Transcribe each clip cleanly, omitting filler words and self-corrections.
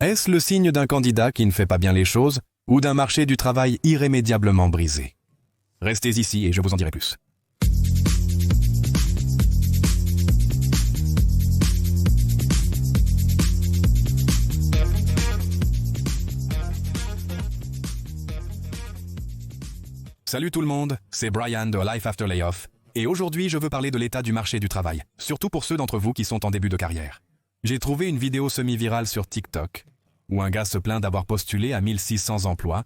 Est-ce le signe d'un candidat qui ne fait pas bien les choses ou d'un marché du travail irrémédiablement brisé? Restez ici et je vous en dirai plus. Salut tout le monde, c'est Brian de Life After Layoff, et aujourd'hui je veux parler de l'état du marché du travail, surtout pour ceux d'entre vous qui sont en début de carrière. J'ai trouvé une vidéo semi-virale sur TikTok, où un gars se plaint d'avoir postulé à 1600 emplois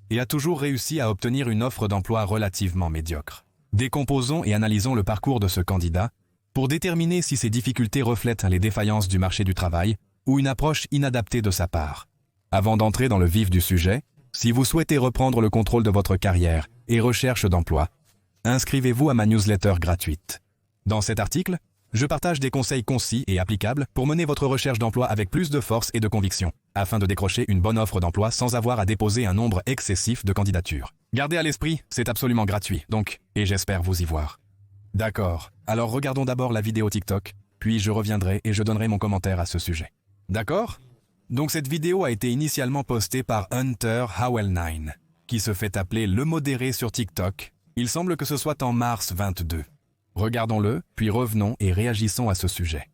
et a toujours réussi à obtenir une offre d'emploi relativement médiocre. Décomposons et analysons le parcours de ce candidat pour déterminer si ses difficultés reflètent les défaillances du marché du travail ou une approche inadaptée de sa part. Avant d'entrer dans le vif du sujet, si vous souhaitez reprendre le contrôle de votre carrière et recherche d'emploi, inscrivez-vous à ma newsletter gratuite. Dans cet article, je partage des conseils concis et applicables pour mener votre recherche d'emploi avec plus de force et de conviction, afin de décrocher une bonne offre d'emploi sans avoir à déposer un nombre excessif de candidatures. Gardez à l'esprit, c'est absolument gratuit, donc, et j'espère vous y voir. D'accord, alors regardons d'abord la vidéo TikTok, puis je reviendrai et je donnerai mon commentaire à ce sujet. D'accord ? Donc cette vidéo a été initialement postée par Hunter Howell9, qui se fait appeler le modéré sur TikTok. Il semble que ce soit en mars 22. Regardons-le, puis revenons et réagissons à ce sujet.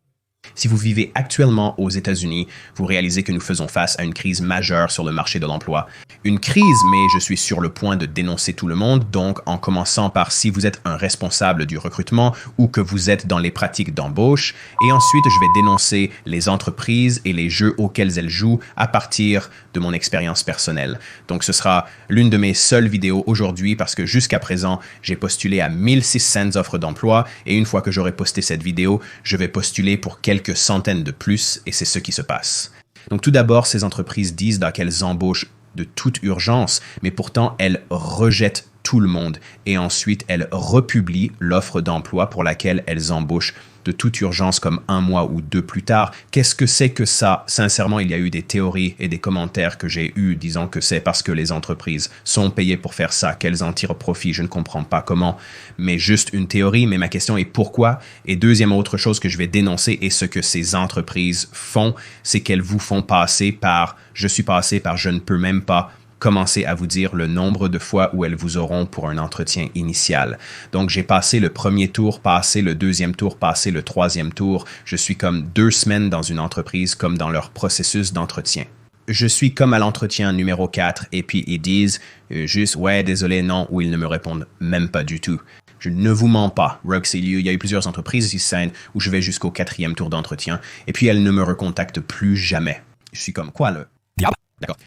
Si vous vivez actuellement aux États-Unis, vous réalisez que nous faisons face à une crise majeure sur le marché de l'emploi. Une crise, mais je suis sur le point de dénoncer tout le monde, donc en commençant par si vous êtes un responsable du recrutement ou que vous êtes dans les pratiques d'embauche, et ensuite je vais dénoncer les entreprises et les jeux auxquels elles jouent à partir de mon expérience personnelle. Donc ce sera l'une de mes seules vidéos aujourd'hui parce que jusqu'à présent, j'ai postulé à 1600 offres d'emploi et une fois que j'aurai posté cette vidéo, je vais postuler pour quelques centaines de plus et c'est ce qui se passe. Donc tout d'abord, ces entreprises disent qu'elles embauchent de toute urgence, mais pourtant elles rejettent tout le monde et ensuite elles republient l'offre d'emploi pour laquelle elles embauchent de toute urgence comme 1 mois ou 2 plus tard. Qu'est-ce que c'est que ça? Sincèrement, il y a eu des théories et des commentaires que j'ai eus disant que c'est parce que les entreprises sont payées pour faire ça, qu'elles en tirent profit. Je ne comprends pas comment, mais juste une théorie. Mais ma question est pourquoi? Et deuxième autre chose que je vais dénoncer et ce que ces entreprises font, c'est qu'elles vous font passer par « je suis passé par je ne peux même pas » commencer à vous dire le nombre de fois où elles vous auront pour un entretien initial. Donc, j'ai passé le premier tour, passé le deuxième tour, passé le troisième tour. Je suis comme 2 semaines dans une entreprise comme dans leur processus d'entretien. Je suis comme à l'entretien numéro 4 et puis ils disent juste « ouais, désolé, non » ou ils ne me répondent même pas du tout. Je ne vous mens pas. Il y a eu plusieurs entreprises ici où je vais jusqu'au 4e tour d'entretien et puis elles ne me recontactent plus jamais. Je suis comme quoi là? D'accord.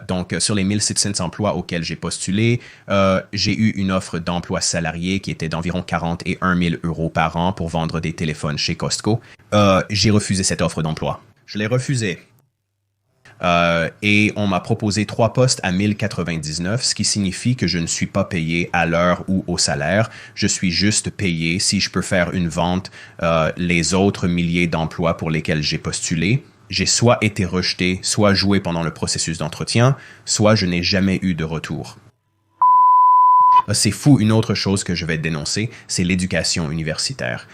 Donc, sur les 1600 emplois auxquels j'ai postulé, j'ai eu une offre d'emploi salarié qui était d'environ 41 000 € par an pour vendre des téléphones chez Costco. J'ai refusé cette offre d'emploi. Je l'ai refusée. Et on m'a proposé 3 postes à 1099, ce qui signifie que je ne suis pas payé à l'heure ou au salaire. Je suis juste payé si je peux faire une vente les autres milliers d'emplois pour lesquels j'ai postulé. J'ai soit été rejeté, soit joué pendant le processus d'entretien, soit je n'ai jamais eu de retour. C'est fou, une autre chose que je vais dénoncer, c'est l'éducation universitaire.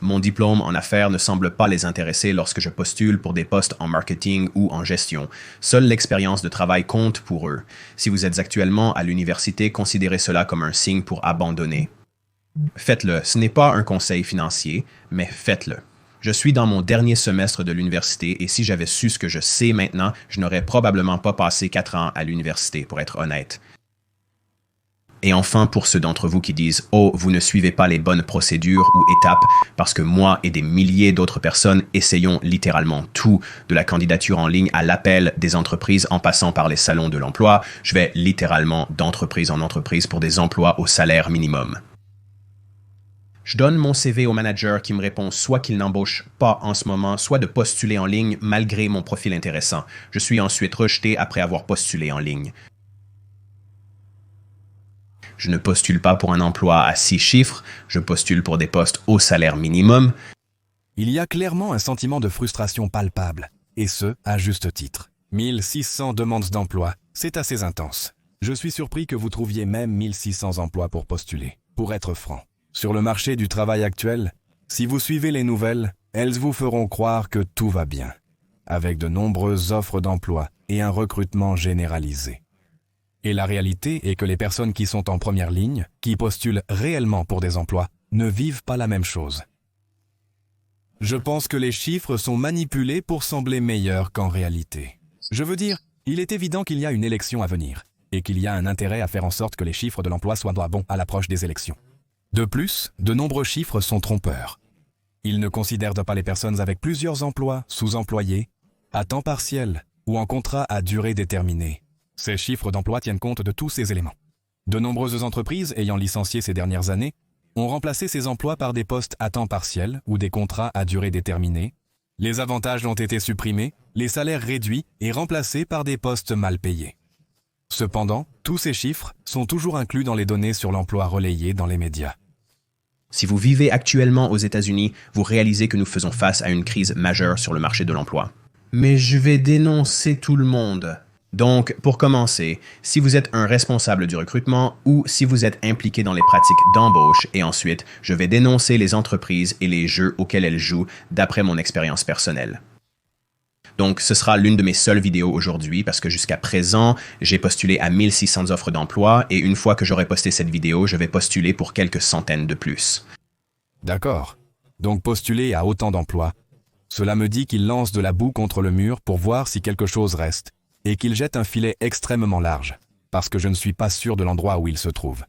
Mon diplôme en affaires ne semble pas les intéresser lorsque je postule pour des postes en marketing ou en gestion. Seule l'expérience de travail compte pour eux. Si vous êtes actuellement à l'université, considérez cela comme un signe pour abandonner. Faites-le. Ce n'est pas un conseil financier, mais faites-le. Je suis dans mon dernier semestre de l'université et si j'avais su ce que je sais maintenant, je n'aurais probablement pas passé 4 ans à l'université, pour être honnête. Et enfin, pour ceux d'entre vous qui disent « Oh, vous ne suivez pas les bonnes procédures ou étapes » parce que moi et des milliers d'autres personnes essayons littéralement tout, de la candidature en ligne à l'appel des entreprises en passant par les salons de l'emploi, je vais littéralement d'entreprise en entreprise pour des emplois au salaire minimum. Je donne mon CV au manager qui me répond soit qu'il n'embauche pas en ce moment, soit de postuler en ligne malgré mon profil intéressant. Je suis ensuite rejeté après avoir postulé en ligne. Je ne postule pas pour un emploi à 6 chiffres, je postule pour des postes au salaire minimum. Il y a clairement un sentiment de frustration palpable, et ce, à juste titre. 1600 demandes d'emploi, c'est assez intense. Je suis surpris que vous trouviez même 1600 emplois pour postuler, pour être franc. Sur le marché du travail actuel, si vous suivez les nouvelles, Elles vous feront croire que tout va bien, avec de nombreuses offres d'emploi et un recrutement généralisé. Et la réalité est que les personnes qui sont en première ligne, qui postulent réellement pour des emplois, ne vivent pas la même chose. Je pense que les chiffres sont manipulés pour sembler meilleurs qu'en réalité. Je veux dire, il est évident qu'il y a une élection à venir, et qu'il y a un intérêt à faire en sorte que les chiffres de l'emploi soient bons à l'approche des élections. De plus, de nombreux chiffres sont trompeurs. Ils ne considèrent pas les personnes avec plusieurs emplois, sous-employés, à temps partiel ou en contrat à durée déterminée. Ces chiffres d'emploi tiennent compte de tous ces éléments. De nombreuses entreprises ayant licencié ces dernières années ont remplacé ces emplois par des postes à temps partiel ou des contrats à durée déterminée. Les avantages ont été supprimés, les salaires réduits et remplacés par des postes mal payés. Cependant, tous ces chiffres sont toujours inclus dans les données sur l'emploi relayées dans les médias. Si vous vivez actuellement aux États-Unis, vous réalisez que nous faisons face à une crise majeure sur le marché de l'emploi. Mais je vais dénoncer tout le monde. Donc, pour commencer, si vous êtes un responsable du recrutement ou si vous êtes impliqué dans les pratiques d'embauche, et ensuite, je vais dénoncer les entreprises et les jeux auxquels elles jouent d'après mon expérience personnelle. Donc, ce sera l'une de mes seules vidéos aujourd'hui parce que jusqu'à présent, j'ai postulé à 1600 offres d'emploi et une fois que j'aurai posté cette vidéo, je vais postuler pour quelques centaines de plus. D'accord. Donc postuler à autant d'emplois. Cela me dit qu'il lance de la boue contre le mur pour voir si quelque chose reste et qu'il jette un filet extrêmement large parce que je ne suis pas sûr de l'endroit où il se trouve.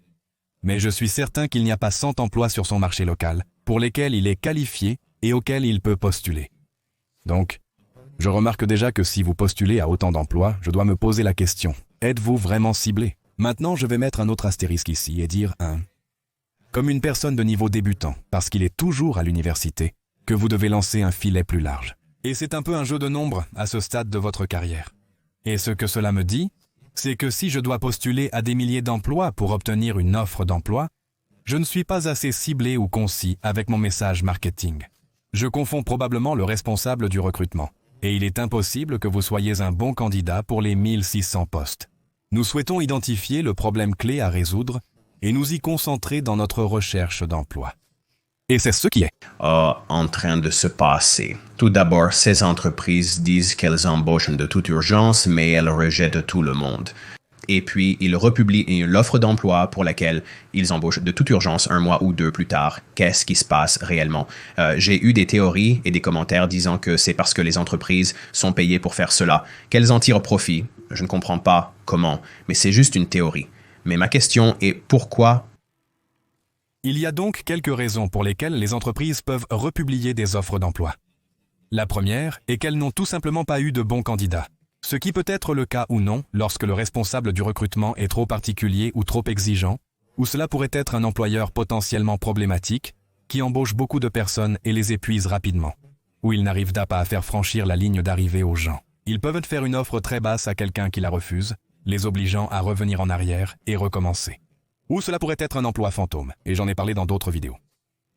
Mais je suis certain qu'il n'y a pas 100 emplois sur son marché local pour lesquels il est qualifié et auxquels il peut postuler. Donc, je remarque déjà que si vous postulez à autant d'emplois, je dois me poser la question, êtes-vous vraiment ciblé? Maintenant, je vais mettre un autre astérisque ici et dire comme une personne de niveau débutant, parce qu'il est toujours à l'université, que vous devez lancer un filet plus large. Et c'est un peu un jeu de nombres à ce stade de votre carrière. Et ce que cela me dit, c'est que si je dois postuler à des milliers d'emplois pour obtenir une offre d'emploi, je ne suis pas assez ciblé ou concis avec mon message marketing. Je confonds probablement le responsable du recrutement. Et il est impossible que vous soyez un bon candidat pour les 1600 postes. Nous souhaitons identifier le problème clé à résoudre et nous y concentrer dans notre recherche d'emploi. Et c'est ce qui est en train de se passer. Tout d'abord, ces entreprises disent qu'elles embauchent de toute urgence, mais elles rejettent tout le monde. Et puis, ils republient l'offre d'emploi pour laquelle ils embauchent de toute urgence 1 mois ou 2 plus tard. Qu'est-ce qui se passe réellement? J'ai eu des théories et des commentaires disant que c'est parce que les entreprises sont payées pour faire cela, qu'elles en tirent profit. Je ne comprends pas comment, mais c'est juste une théorie. Mais ma question est pourquoi? Il y a donc quelques raisons pour lesquelles les entreprises peuvent republier des offres d'emploi. La première est qu'elles n'ont tout simplement pas eu de bons candidats. Ce qui peut être le cas ou non lorsque le responsable du recrutement est trop particulier ou trop exigeant, ou cela pourrait être un employeur potentiellement problématique qui embauche beaucoup de personnes et les épuise rapidement, ou il n'arrive pas à faire franchir la ligne d'arrivée aux gens. Ils peuvent faire une offre très basse à quelqu'un qui la refuse, les obligeant à revenir en arrière et recommencer. Ou cela pourrait être un emploi fantôme, et j'en ai parlé dans d'autres vidéos.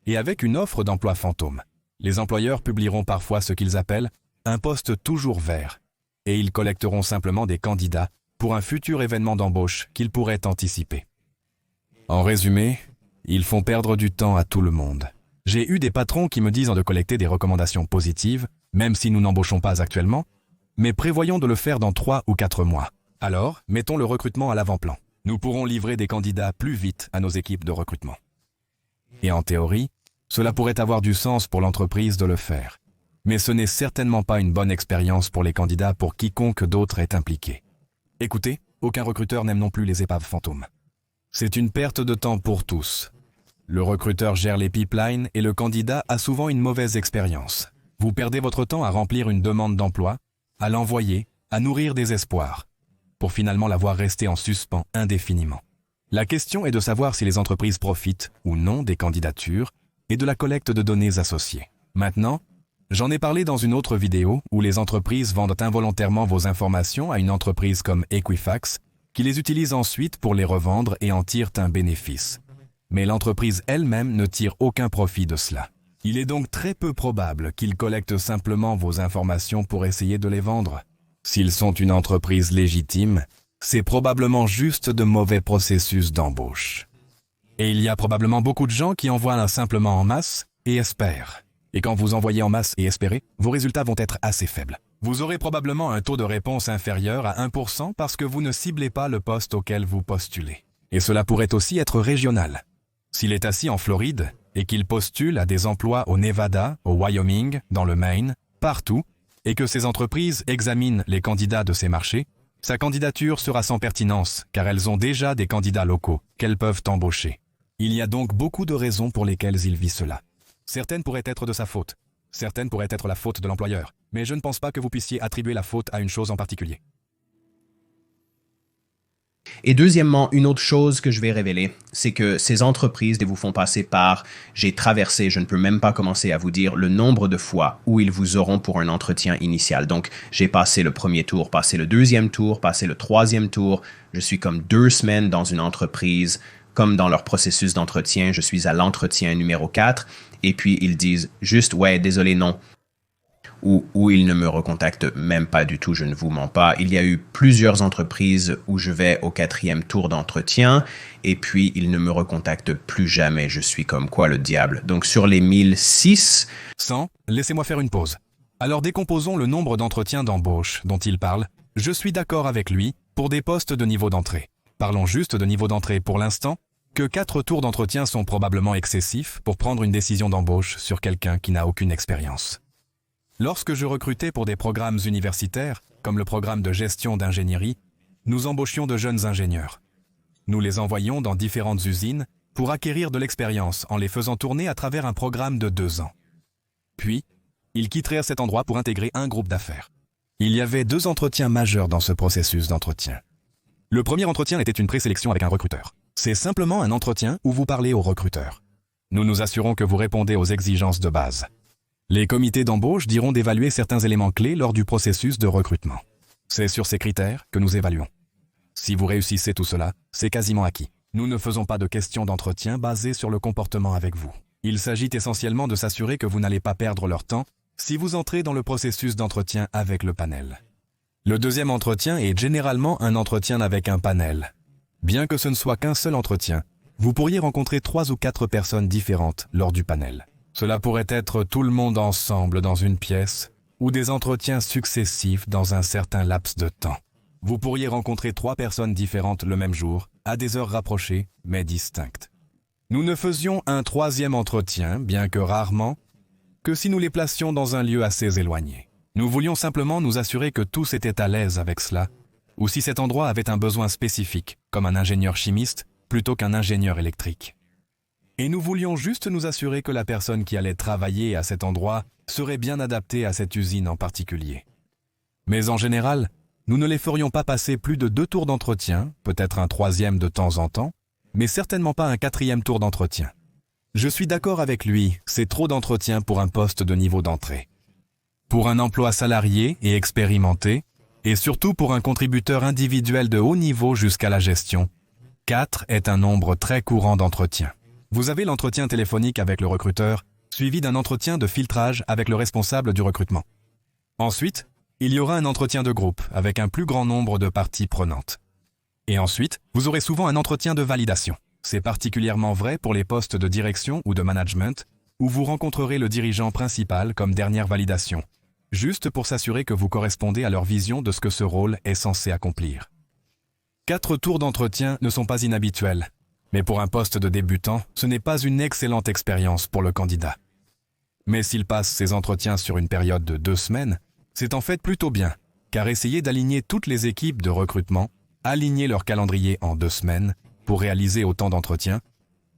Et avec une offre d'emploi fantôme, les employeurs publieront parfois ce qu'ils appellent un poste toujours vert, et ils collecteront simplement des candidats pour un futur événement d'embauche qu'ils pourraient anticiper. En résumé, ils font perdre du temps à tout le monde. J'ai eu des patrons qui me disent de collecter des recommandations positives, même si nous n'embauchons pas actuellement, mais prévoyons de le faire dans 3 ou 4 mois. Alors, mettons le recrutement à l'avant-plan. Nous pourrons livrer des candidats plus vite à nos équipes de recrutement. Et en théorie, cela pourrait avoir du sens pour l'entreprise de le faire. Mais ce n'est certainement pas une bonne expérience pour les candidats pour quiconque d'autre est impliqué. Écoutez, aucun recruteur n'aime non plus les épaves fantômes. C'est une perte de temps pour tous. Le recruteur gère les pipelines et le candidat a souvent une mauvaise expérience. Vous perdez votre temps à remplir une demande d'emploi, à l'envoyer, à nourrir des espoirs, pour finalement la voir rester en suspens indéfiniment. La question est de savoir si les entreprises profitent ou non des candidatures et de la collecte de données associées. Maintenant, j'en ai parlé dans une autre vidéo où les entreprises vendent involontairement vos informations à une entreprise comme Equifax, qui les utilise ensuite pour les revendre et en tire un bénéfice. Mais l'entreprise elle-même ne tire aucun profit de cela. Il est donc très peu probable qu'ils collectent simplement vos informations pour essayer de les vendre. S'ils sont une entreprise légitime, c'est probablement juste de mauvais processus d'embauche. Et il y a probablement beaucoup de gens qui envoient simplement en masse et espèrent. Et quand vous envoyez en masse et espérez, vos résultats vont être assez faibles. Vous aurez probablement un taux de réponse inférieur à 1% parce que vous ne ciblez pas le poste auquel vous postulez. Et cela pourrait aussi être régional. S'il est assis en Floride et qu'il postule à des emplois au Nevada, au Wyoming, dans le Maine, partout, et que ces entreprises examinent les candidats de ces marchés, sa candidature sera sans pertinence car elles ont déjà des candidats locaux qu'elles peuvent embaucher. Il y a donc beaucoup de raisons pour lesquelles il vit cela. Certaines pourraient être de sa faute, certaines pourraient être la faute de l'employeur, mais je ne pense pas que vous puissiez attribuer la faute à une chose en particulier. Et deuxièmement, une autre chose que je vais révéler, c'est que ces entreprises vous font passer par j'ai traversé, je ne peux même pas commencer à vous dire le nombre de fois où ils vous auront pour un entretien initial. Donc, j'ai passé le premier tour, passé le deuxième tour, passé le troisième tour. Je suis comme 2 semaines dans une entreprise, comme dans leur processus d'entretien, je suis à l'entretien numéro 4, et puis ils disent juste, ouais, désolé, non. Ou ils ne me recontactent même pas du tout, je ne vous mens pas. Il y a eu plusieurs entreprises où je vais au 4e tour d'entretien et puis ils ne me recontactent plus jamais. Je suis comme quoi le diable. Donc sur les 1006... 100, laissez-moi faire une pause. Alors décomposons le nombre d'entretiens d'embauche dont il parle. Je suis d'accord avec lui pour des postes de niveau d'entrée. Parlons juste de niveau d'entrée pour l'instant, que 4 tours d'entretien sont probablement excessifs pour prendre une décision d'embauche sur quelqu'un qui n'a aucune expérience. Lorsque je recrutais pour des programmes universitaires, comme le programme de gestion d'ingénierie, nous embauchions de jeunes ingénieurs. Nous les envoyions dans différentes usines pour acquérir de l'expérience en les faisant tourner à travers un programme de 2 ans. Puis, ils quitteraient cet endroit pour intégrer un groupe d'affaires. Il y avait 2 entretiens majeurs dans ce processus d'entretien. Le premier entretien était une présélection avec un recruteur. C'est simplement un entretien où vous parlez au recruteur. Nous nous assurons que vous répondez aux exigences de base. Les comités d'embauche diront d'évaluer certains éléments clés lors du processus de recrutement. C'est sur ces critères que nous évaluons. Si vous réussissez tout cela, c'est quasiment acquis. Nous ne faisons pas de questions d'entretien basées sur le comportement avec vous. Il s'agit essentiellement de s'assurer que vous n'allez pas perdre leur temps si vous entrez dans le processus d'entretien avec le panel. Le deuxième entretien est généralement un entretien avec un panel. Bien que ce ne soit qu'un seul entretien, vous pourriez rencontrer 3 ou 4 personnes différentes lors du panel. Cela pourrait être tout le monde ensemble dans une pièce ou des entretiens successifs dans un certain laps de temps. Vous pourriez rencontrer 3 personnes différentes le même jour, à des heures rapprochées, mais distinctes. Nous ne faisions un 3e entretien, bien que rarement, que si nous les placions dans un lieu assez éloigné. Nous voulions simplement nous assurer que tous étaient à l'aise avec cela, ou si cet endroit avait un besoin spécifique, comme un ingénieur chimiste, plutôt qu'un ingénieur électrique. Et nous voulions juste nous assurer que la personne qui allait travailler à cet endroit serait bien adaptée à cette usine en particulier. Mais en général, nous ne les ferions pas passer plus de 2 tours d'entretien, peut-être un 3e de temps en temps, mais certainement pas un 4e tour d'entretien. Je suis d'accord avec lui, c'est trop d'entretien pour un poste de niveau d'entrée. Pour un emploi salarié et expérimenté, et surtout pour un contributeur individuel de haut niveau jusqu'à la gestion, 4 est un nombre très courant d'entretiens. Vous avez l'entretien téléphonique avec le recruteur, suivi d'un entretien de filtrage avec le responsable du recrutement. Ensuite, il y aura un entretien de groupe avec un plus grand nombre de parties prenantes. Et ensuite, vous aurez souvent un entretien de validation. C'est particulièrement vrai pour les postes de direction ou de management, où vous rencontrerez le dirigeant principal comme dernière validation, juste pour s'assurer que vous correspondez à leur vision de ce que ce rôle est censé accomplir. 4 tours d'entretien ne sont pas inhabituels. Mais pour un poste de débutant, ce n'est pas une excellente expérience pour le candidat. Mais s'il passe ses entretiens sur une période de 2 semaines, c'est en fait plutôt bien, car essayer d'aligner toutes les équipes de recrutement, aligner leur calendrier en 2 semaines, pour réaliser autant d'entretiens,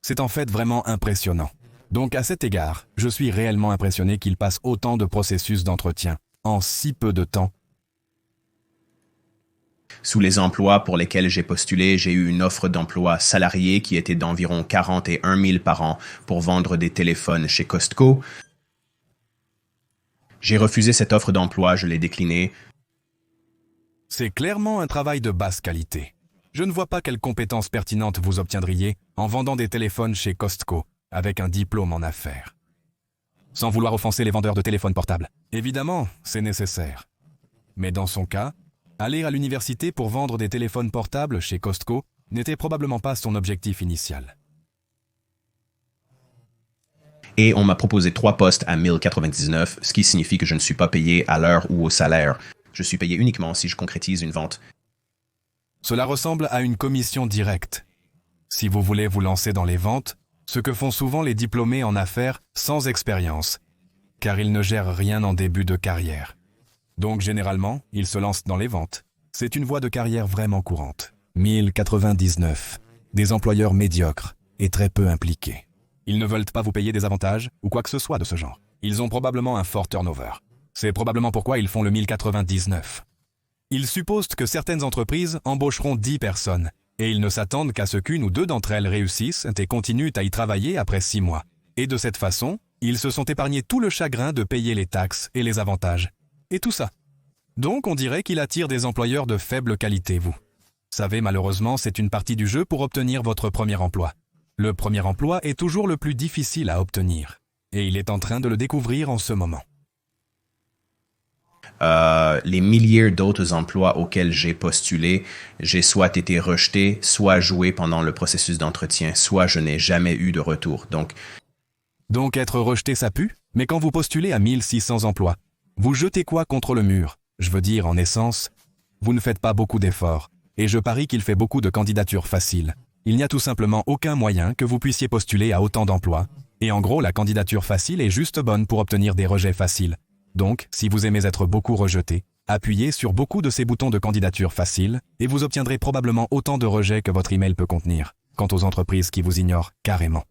c'est en fait vraiment impressionnant. Donc à cet égard, je suis réellement impressionné qu'il passe autant de processus d'entretien en si peu de temps. Sous les emplois pour lesquels j'ai postulé, j'ai eu une offre d'emploi salarié qui était d'environ 41 000 par an pour vendre des téléphones chez Costco. J'ai refusé cette offre d'emploi, je l'ai déclinée. C'est clairement un travail de basse qualité. Je ne vois pas quelles compétences pertinentes vous obtiendriez en vendant des téléphones chez Costco avec un diplôme en affaires. Sans vouloir offenser les vendeurs de téléphones portables. Évidemment, c'est nécessaire. Mais dans son cas, aller à l'université pour vendre des téléphones portables chez Costco n'était probablement pas son objectif initial. et on m'a proposé 3 postes à 1099, ce qui signifie que je ne suis pas payé à l'heure ou au salaire. Je suis payé uniquement si je concrétise une vente. Cela ressemble à une commission directe. Si vous voulez vous lancer dans les ventes, ce que font souvent les diplômés en affaires sans expérience, car ils ne gèrent rien en début de carrière. Donc généralement, ils se lancent dans les ventes. C'est une voie de carrière vraiment courante. 1099. Des employeurs médiocres et très peu impliqués. Ils ne veulent pas vous payer des avantages ou quoi que ce soit de ce genre. Ils ont probablement un fort turnover. C'est probablement pourquoi ils font le 1099. Ils supposent que certaines entreprises embaucheront 10 personnes et ils ne s'attendent qu'à ce qu'une ou deux d'entre elles réussissent et continuent à y travailler après 6 mois. Et de cette façon, ils se sont épargnés tout le chagrin de payer les taxes et les avantages. Et tout ça. Donc on dirait qu'il attire des employeurs de faible qualité, vous. Savez, malheureusement, c'est une partie du jeu pour obtenir votre premier emploi. Le premier emploi est toujours le plus difficile à obtenir. Et il est en train de le découvrir en ce moment. Les milliers d'autres emplois auxquels j'ai postulé, j'ai soit été rejeté, soit joué pendant le processus d'entretien, soit je n'ai jamais eu de retour. Donc être rejeté, ça pue? Mais quand vous postulez à 1600 emplois, vous jetez quoi contre le mur? Je veux dire, en essence, vous ne faites pas beaucoup d'efforts. Et je parie qu'il fait beaucoup de candidatures faciles. Il n'y a tout simplement aucun moyen que vous puissiez postuler à autant d'emplois. Et en gros, la candidature facile est juste bonne pour obtenir des rejets faciles. Donc, si vous aimez être beaucoup rejeté, appuyez sur beaucoup de ces boutons de candidature facile et vous obtiendrez probablement autant de rejets que votre email peut contenir, quant aux entreprises qui vous ignorent carrément.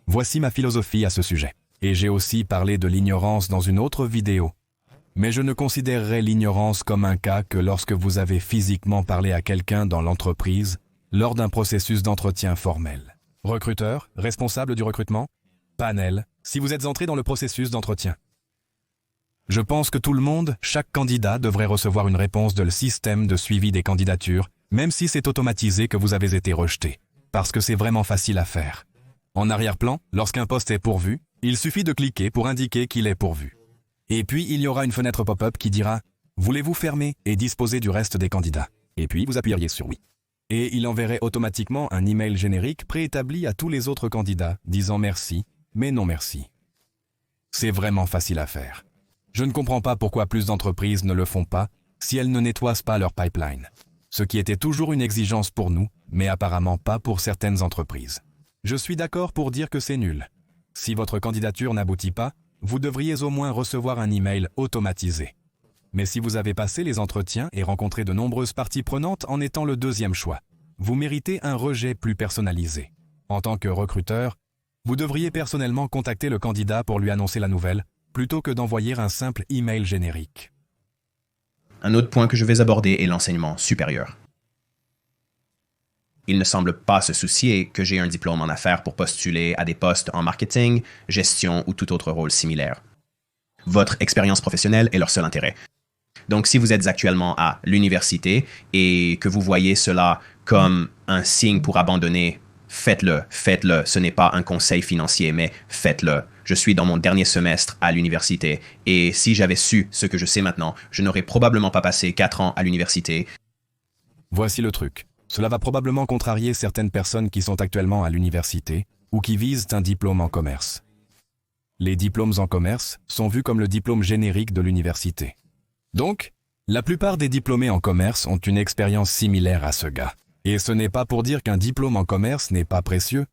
Voici ma philosophie à ce sujet. Et j'ai aussi parlé de l'ignorance dans une autre vidéo. Mais je ne considérerai l'ignorance comme un cas que lorsque vous avez physiquement parlé à quelqu'un dans l'entreprise lors d'un processus d'entretien formel. Recruteur, responsable du recrutement, panel, si vous êtes entré dans le processus d'entretien. Je pense que tout le monde, chaque candidat devrait recevoir une réponse de le système de suivi des candidatures, même si c'est automatisé que vous avez été rejeté, parce que c'est vraiment facile à faire. En arrière-plan, lorsqu'un poste est pourvu, il suffit de cliquer pour indiquer qu'il est pourvu. Et puis, il y aura une fenêtre pop-up qui dira « Voulez-vous fermer et disposer du reste des candidats ?» Et puis, vous appuyeriez sur « Oui ». Et il enverrait automatiquement un email générique préétabli à tous les autres candidats, disant « Merci, mais non merci ». C'est vraiment facile à faire. Je ne comprends pas pourquoi plus d'entreprises ne le font pas si elles ne nettoient pas leur pipeline. Ce qui était toujours une exigence pour nous, mais apparemment pas pour certaines entreprises. Je suis d'accord pour dire que c'est nul. Si votre candidature n'aboutit pas, vous devriez au moins recevoir un email automatisé. Mais si vous avez passé les entretiens et rencontré de nombreuses parties prenantes en étant le deuxième choix, vous méritez un rejet plus personnalisé. En tant que recruteur, vous devriez personnellement contacter le candidat pour lui annoncer la nouvelle, plutôt que d'envoyer un simple email générique. Un autre point que je vais aborder est l'enseignement supérieur. Il ne semble pas se soucier que j'ai un diplôme en affaires pour postuler à des postes en marketing, gestion ou tout autre rôle similaire. Votre expérience professionnelle est leur seul intérêt. Donc, si vous êtes actuellement à l'université et que vous voyez cela comme un signe pour abandonner, faites-le, faites-le. Ce n'est pas un conseil financier, mais faites-le. Je suis dans mon dernier semestre à l'université et si j'avais su ce que je sais maintenant, je n'aurais probablement pas passé 4 ans à l'université. Voici le truc. Cela va probablement contrarier certaines personnes qui sont actuellement à l'université ou qui visent un diplôme en commerce. Les diplômes en commerce sont vus comme le diplôme générique de l'université. Donc, la plupart des diplômés en commerce ont une expérience similaire à ce gars. Et ce n'est pas pour dire qu'un diplôme en commerce n'est pas précieux,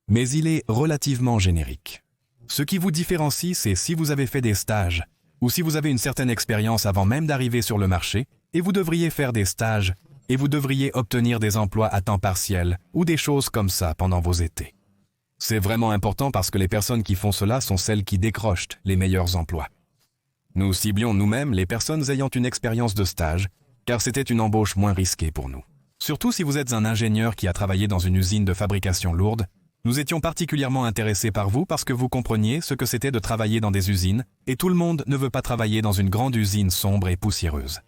mais il est relativement générique. Ce qui vous différencie, c'est si vous avez fait des stages, ou si vous avez une certaine expérience avant même d'arriver sur le marché, et vous devriez faire des stages, et vous devriez obtenir des emplois à temps partiel, ou des choses comme ça pendant vos étés. C'est vraiment important parce que les personnes qui font cela sont celles qui décrochent les meilleurs emplois. Nous ciblions nous-mêmes les personnes ayant une expérience de stage, car c'était une embauche moins risquée pour nous. Surtout si vous êtes un ingénieur qui a travaillé dans une usine de fabrication lourde, nous étions particulièrement intéressés par vous parce que vous compreniez ce que c'était de travailler dans des usines, et tout le monde ne veut pas travailler dans une grande usine sombre et poussiéreuse.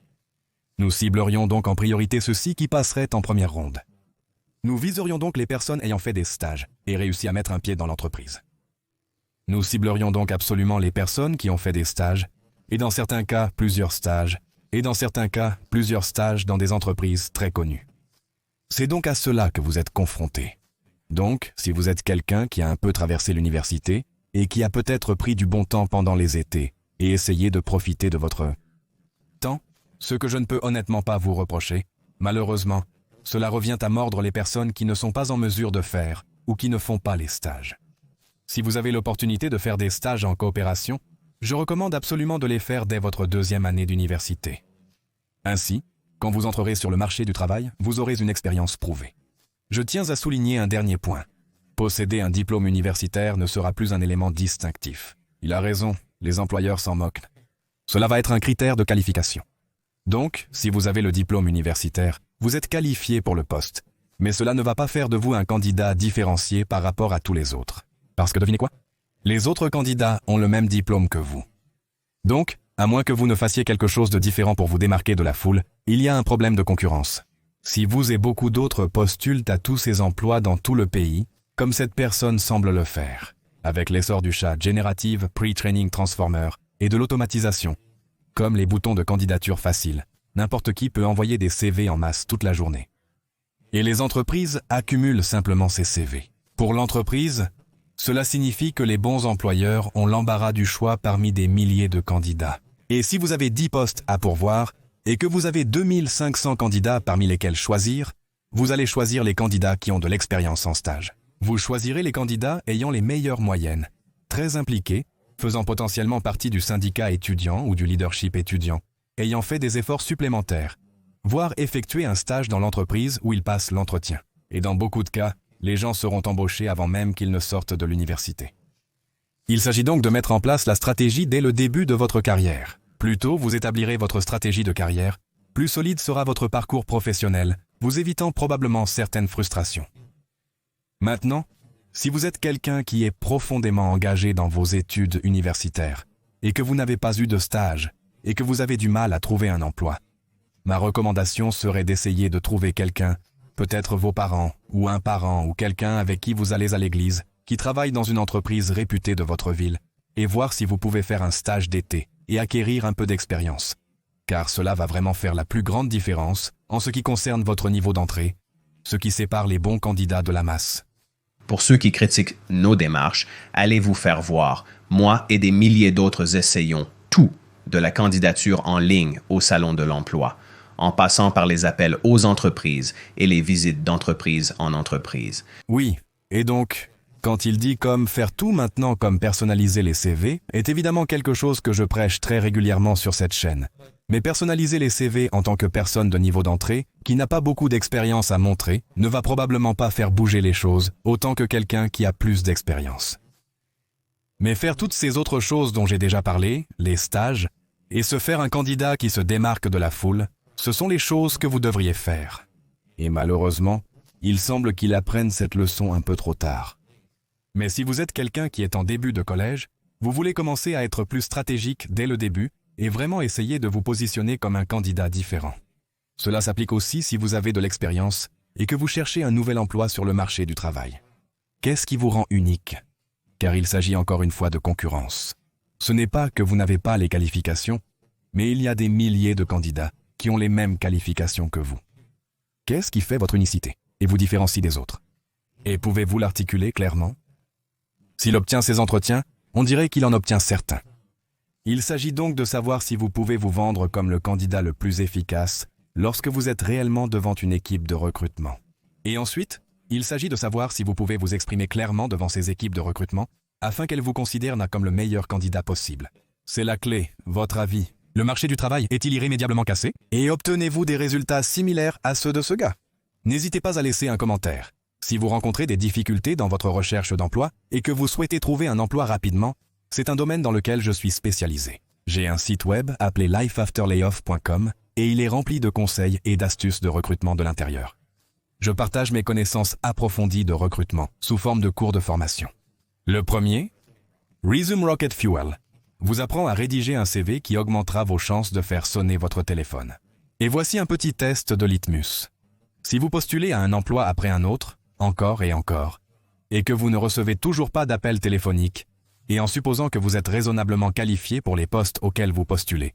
Nous ciblerions donc en priorité ceux-ci qui passeraient en première ronde. Nous viserions donc les personnes ayant fait des stages et réussi à mettre un pied dans l'entreprise. Nous ciblerions donc absolument les personnes qui ont fait des stages, et dans certains cas, plusieurs stages, et dans certains cas, plusieurs stages dans des entreprises très connues. C'est donc à cela que vous êtes confrontés. Donc, si vous êtes quelqu'un qui a un peu traversé l'université, et qui a peut-être pris du bon temps pendant les étés et essayé de profiter de votre temps, ce que je ne peux honnêtement pas vous reprocher. Malheureusement, cela revient à mordre les personnes qui ne sont pas en mesure de faire ou qui ne font pas les stages. Si vous avez l'opportunité de faire des stages en coopération, je recommande absolument de les faire dès votre 2e année d'université. Ainsi, quand vous entrerez sur le marché du travail, vous aurez une expérience prouvée. Je tiens à souligner un dernier point. Posséder un diplôme universitaire ne sera plus un élément distinctif. Il a raison, les employeurs s'en moquent. Cela va être un critère de qualification. Donc, si vous avez le diplôme universitaire, vous êtes qualifié pour le poste. Mais cela ne va pas faire de vous un candidat différencié par rapport à tous les autres. Parce que devinez quoi? Les autres candidats ont le même diplôme que vous. Donc, à moins que vous ne fassiez quelque chose de différent pour vous démarquer de la foule, il y a un problème de concurrence. Si vous et beaucoup d'autres postulent à tous ces emplois dans tout le pays, comme cette personne semble le faire, avec l'essor du chat Generative Pre-Training Transformer et de l'automatisation, comme les boutons de candidature facile, n'importe qui peut envoyer des CV en masse toute la journée. Et les entreprises accumulent simplement ces CV. Pour l'entreprise, cela signifie que les bons employeurs ont l'embarras du choix parmi des milliers de candidats. Et si vous avez 10 postes à pourvoir et que vous avez 2500 candidats parmi lesquels choisir, vous allez choisir les candidats qui ont de l'expérience en stage. Vous choisirez les candidats ayant les meilleures moyennes, très impliqués, faisant potentiellement partie du syndicat étudiant ou du leadership étudiant, ayant fait des efforts supplémentaires, voire effectuer un stage dans l'entreprise où ils passent l'entretien. Et dans beaucoup de cas, les gens seront embauchés avant même qu'ils ne sortent de l'université. Il s'agit donc de mettre en place la stratégie dès le début de votre carrière. Plus tôt vous établirez votre stratégie de carrière, plus solide sera votre parcours professionnel, vous évitant probablement certaines frustrations. Maintenant, si vous êtes quelqu'un qui est profondément engagé dans vos études universitaires et que vous n'avez pas eu de stage et que vous avez du mal à trouver un emploi, ma recommandation serait d'essayer de trouver quelqu'un, peut-être vos parents ou un parent ou quelqu'un avec qui vous allez à l'église, qui travaille dans une entreprise réputée de votre ville, et voir si vous pouvez faire un stage d'été et acquérir un peu d'expérience. Car cela va vraiment faire la plus grande différence en ce qui concerne votre niveau d'entrée, ce qui sépare les bons candidats de la masse. Pour ceux qui critiquent nos démarches, allez vous faire voir. Moi et des milliers d'autres essayons tout de la candidature en ligne au Salon de l'Emploi, en passant par les appels aux entreprises et les visites d'entreprise en entreprise. Oui, et donc, quand il dit comme faire tout maintenant comme personnaliser les CV, est évidemment quelque chose que je prêche très régulièrement sur cette chaîne. Mais personnaliser les CV en tant que personne de niveau d'entrée, qui n'a pas beaucoup d'expérience à montrer, ne va probablement pas faire bouger les choses autant que quelqu'un qui a plus d'expérience. Mais faire toutes ces autres choses dont j'ai déjà parlé, les stages, et se faire un candidat qui se démarque de la foule, ce sont les choses que vous devriez faire. Et malheureusement, il semble qu'il apprenne cette leçon un peu trop tard. Mais si vous êtes quelqu'un qui est en début de collège, vous voulez commencer à être plus stratégique dès le début et vraiment essayer de vous positionner comme un candidat différent. Cela s'applique aussi si vous avez de l'expérience et que vous cherchez un nouvel emploi sur le marché du travail. Qu'est-ce qui vous rend unique? Car il s'agit encore une fois de concurrence. Ce n'est pas que vous n'avez pas les qualifications, mais il y a des milliers de candidats qui ont les mêmes qualifications que vous. Qu'est-ce qui fait votre unicité et vous différencie des autres? Et pouvez-vous l'articuler clairement? S'il obtient ces entretiens, on dirait qu'il en obtient certains. Il s'agit donc de savoir si vous pouvez vous vendre comme le candidat le plus efficace lorsque vous êtes réellement devant une équipe de recrutement. Et ensuite, il s'agit de savoir si vous pouvez vous exprimer clairement devant ces équipes de recrutement afin qu'elles vous considèrent comme le meilleur candidat possible. C'est la clé, votre avis. Le marché du travail est-il irrémédiablement cassé? Et obtenez-vous des résultats similaires à ceux de ce gars? N'hésitez pas à laisser un commentaire. Si vous rencontrez des difficultés dans votre recherche d'emploi et que vous souhaitez trouver un emploi rapidement, c'est un domaine dans lequel je suis spécialisé. J'ai un site web appelé lifeafterlayoff.com et il est rempli de conseils et d'astuces de recrutement de l'intérieur. Je partage mes connaissances approfondies de recrutement sous forme de cours de formation. Le premier, Resume Rocket Fuel, vous apprend à rédiger un CV qui augmentera vos chances de faire sonner votre téléphone. Et voici un petit test de litmus. Si vous postulez à un emploi après un autre, encore et encore, et que vous ne recevez toujours pas d'appel téléphonique, et en supposant que vous êtes raisonnablement qualifié pour les postes auxquels vous postulez,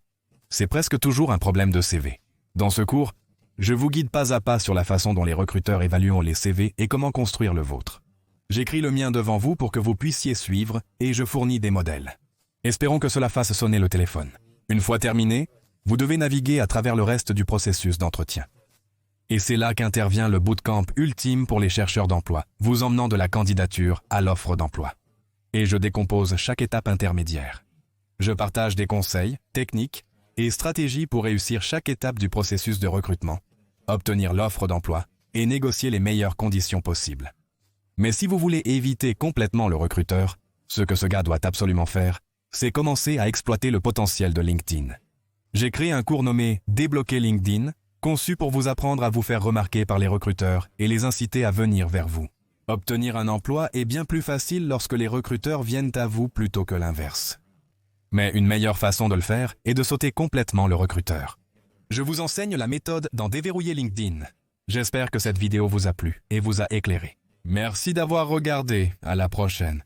c'est presque toujours un problème de CV. Dans ce cours, je vous guide pas à pas sur la façon dont les recruteurs évaluent les CV et comment construire le vôtre. J'écris le mien devant vous pour que vous puissiez suivre et je fournis des modèles. Espérons que cela fasse sonner le téléphone. Une fois terminé, vous devez naviguer à travers le reste du processus d'entretien. Et c'est là qu'intervient le bootcamp ultime pour les chercheurs d'emploi, vous emmenant de la candidature à l'offre d'emploi. Et je décompose chaque étape intermédiaire. Je partage des conseils, techniques et stratégies pour réussir chaque étape du processus de recrutement, obtenir l'offre d'emploi et négocier les meilleures conditions possibles. Mais si vous voulez éviter complètement le recruteur, ce que ce gars doit absolument faire, c'est commencer à exploiter le potentiel de LinkedIn. J'ai créé un cours nommé « Débloquer LinkedIn », conçu pour vous apprendre à vous faire remarquer par les recruteurs et les inciter à venir vers vous. Obtenir un emploi est bien plus facile lorsque les recruteurs viennent à vous plutôt que l'inverse. Mais une meilleure façon de le faire est de sauter complètement le recruteur. Je vous enseigne la méthode d'en déverrouiller LinkedIn. J'espère que cette vidéo vous a plu et vous a éclairé. Merci d'avoir regardé. À la prochaine.